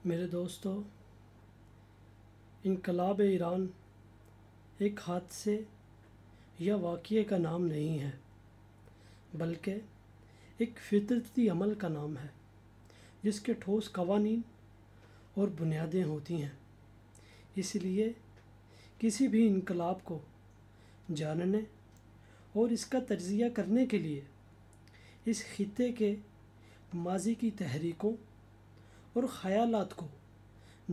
میرے دوستو، انقلاب ایران ایک حادثے یا واقعے کا نام نہیں ہے، بلکہ ایک فطرتی عمل کا نام ہے جس کے ٹھوس قوانین اور بنیادیں ہوتی ہیں۔ اس لیے کسی بھی انقلاب کو جاننے اور اس کا تجزیہ کرنے کے لیے اس خطے کے ماضی کی تحریکوں اور خیالات کو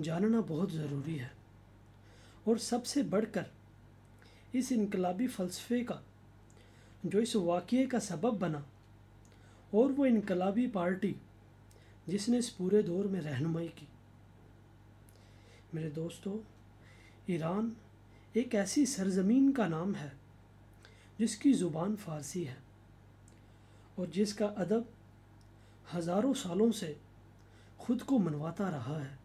جاننا بہت ضروری ہے، اور سب سے بڑھ کر اس انقلابی فلسفے کا جو اس واقعے کا سبب بنا، اور وہ انقلابی پارٹی جس نے اس پورے دور میں رہنمائی کی۔ میرے دوستو، ایران ایک ایسی سرزمین کا نام ہے جس کی زبان فارسی ہے اور جس کا ادب ہزاروں سالوں سے خود کو منواتا رہا ہے۔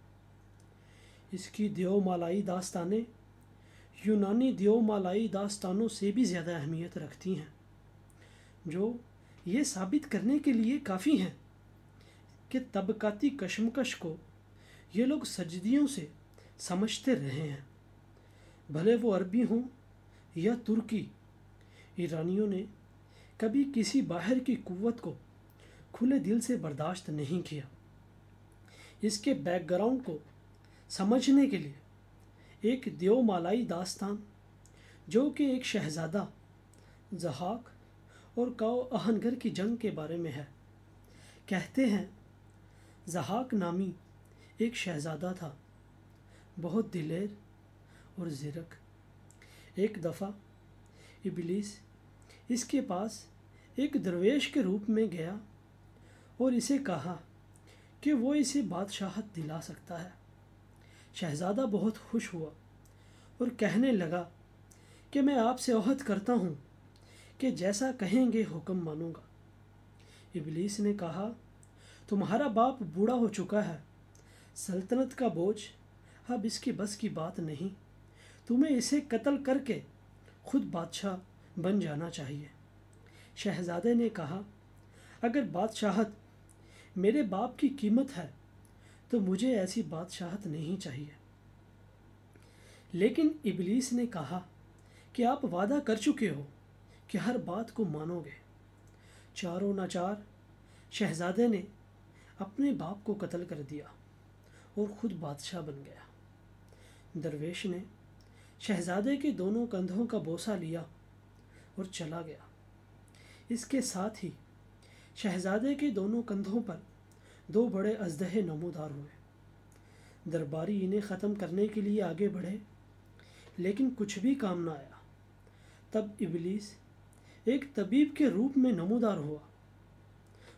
اس کی دیو مالائی داستانیں یونانی دیو مالائی داستانوں سے بھی زیادہ اہمیت رکھتی ہیں، جو یہ ثابت کرنے کے لیے کافی ہیں کہ طبقاتی کشمکش کو یہ لوگ صدیوں سے سمجھتے رہے ہیں۔ بھلے وہ عربی ہوں یا ترکی، ایرانیوں نے کبھی کسی باہر کی قوت کو کھلے دل سے برداشت نہیں کیا۔ اس کے بیک گراؤنڈ کو سمجھنے کے لیے ایک دیو مالائی داستان، جو کہ ایک شہزادہ ضحاک اور کاؤ آہنگر کی جنگ کے بارے میں ہے۔ کہتے ہیں ضحاک نامی ایک شہزادہ تھا، بہت دلیر اور زیرک۔ ایک دفعہ ابلیس اس کے پاس ایک درویش کے روپ میں گیا اور اسے کہا کہ وہ اسے بادشاہت دلا سکتا ہے۔ شہزادہ بہت خوش ہوا اور کہنے لگا کہ میں آپ سے عہد کرتا ہوں کہ جیسا کہیں گے حکم مانوں گا۔ ابلیس نے کہا، تمہارا باپ بوڑھا ہو چکا ہے، سلطنت کا بوجھ اب اس کی بس کی بات نہیں، تمہیں اسے قتل کر کے خود بادشاہ بن جانا چاہیے۔ شہزادے نے کہا، اگر بادشاہت میرے باپ کی قیمت ہے تو مجھے ایسی بادشاہت نہیں چاہیے۔ لیکن ابلیس نے کہا کہ آپ وعدہ کر چکے ہو کہ ہر بات کو مانو گے۔ چاروں ناچار شہزادے نے اپنے باپ کو قتل کر دیا اور خود بادشاہ بن گیا۔ درویش نے شہزادے کے دونوں کندھوں کا بوسہ لیا اور چلا گیا۔ اس کے ساتھ ہی شہزادے کے دونوں کندھوں پر دو بڑے اژدہے نمودار ہوئے۔ درباری انہیں ختم کرنے کے لیے آگے بڑھے، لیکن کچھ بھی کام نہ آیا۔ تب ابلیس ایک طبیب کے روپ میں نمودار ہوا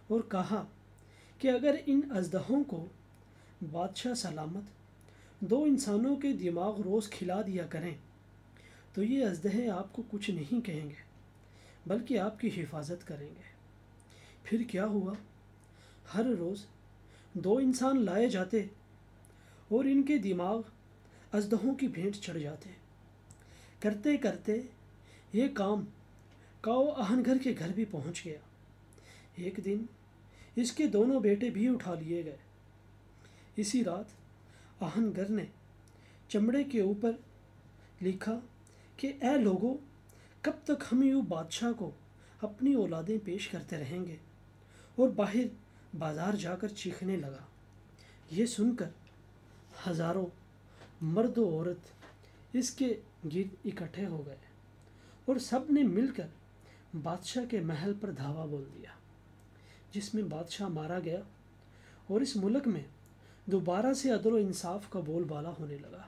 اور کہا کہ اگر ان اژدہوں کو بادشاہ سلامت دو انسانوں کے دماغ روز کھلا دیا کریں تو یہ اژدہے آپ کو کچھ نہیں کہیں گے، بلکہ آپ کی حفاظت کریں گے۔ پھر کیا ہوا؟ ہر روز دو انسان لائے جاتے اور ان کے دماغ اژدہوں کی بھینٹ چڑھ جاتے۔ کرتے کرتے یہ کام کاؤ آہنگر کے گھر بھی پہنچ گیا۔ ایک دن اس کے دونوں بیٹے بھی اٹھا لیے گئے۔ اسی رات آہنگر نے چمڑے کے اوپر لکھا کہ اے لوگوں، کب تک ہم یوں بادشاہ کو اپنی اولادیں پیش کرتے رہیں گے، اور باہر بازار جا کر چیخنے لگا۔ یہ سن کر ہزاروں مرد و عورت اس کے گرد اکٹھے ہو گئے اور سب نے مل کر بادشاہ کے محل پر دھاوا بول دیا، جس میں بادشاہ مارا گیا اور اس ملک میں دوبارہ سے عدل و انصاف کا بول بالا ہونے لگا۔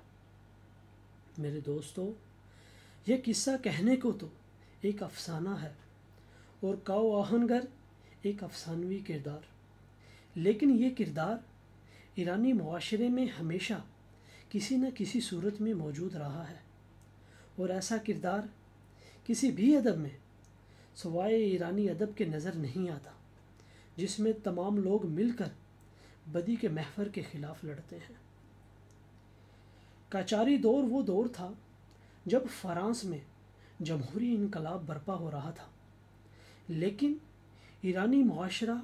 میرے دوستو، یہ قصہ کہنے کو تو ایک افسانہ ہے اور کاؤ آہنگر ایک افسانوی کردار، لیکن یہ کردار ایرانی معاشرے میں ہمیشہ کسی نہ کسی صورت میں موجود رہا ہے، اور ایسا کردار کسی بھی ادب میں سوائے ایرانی ادب کے نظر نہیں آتا، جس میں تمام لوگ مل کر بدی کے محور کے خلاف لڑتے ہیں۔ قاجاری دور وہ دور تھا جب فرانس میں جمہوری انقلاب برپا ہو رہا تھا، لیکن ایرانی معاشرہ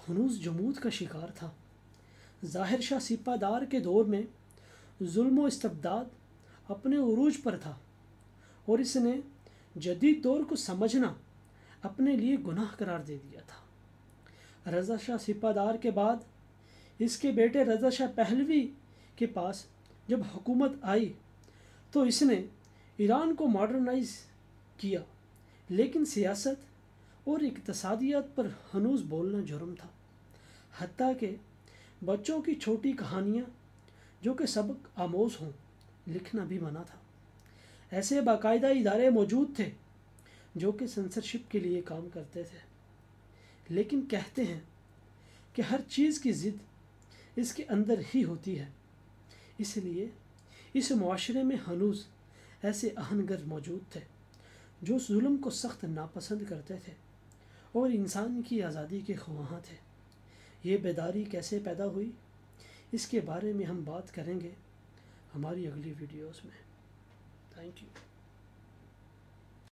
ہنوز جمود کا شکار تھا۔ ظاہر شاہ سپہدار کے دور میں ظلم و استبداد اپنے عروج پر تھا اور اس نے جدید دور کو سمجھنا اپنے لیے گناہ قرار دے دیا تھا۔ رضا شاہ سپہدار کے بعد اس کے بیٹے رضا شاہ پہلوی کے پاس جب حکومت آئی تو اس نے ایران کو ماڈرنائز کیا، لیکن سیاست اور اقتصادیات پر ہنوز بولنا جرم تھا، حتیٰ کہ بچوں کی چھوٹی کہانیاں جو کہ سبق آموز ہوں لکھنا بھی منع تھا۔ ایسے باقاعدہ ادارے موجود تھے جو کہ سنسرشپ کے لیے کام کرتے تھے، لیکن کہتے ہیں کہ ہر چیز کی ضد اس کے اندر ہی ہوتی ہے، اس لیے اس معاشرے میں ہنوز ایسے آہنگر موجود تھے جو ظلم کو سخت ناپسند کرتے تھے اور انسان کی آزادی کے خواہاں تھے۔ یہ بیداری کیسے پیدا ہوئی، اس کے بارے میں ہم بات کریں گے ہماری اگلی ویڈیوز میں۔ Thank you.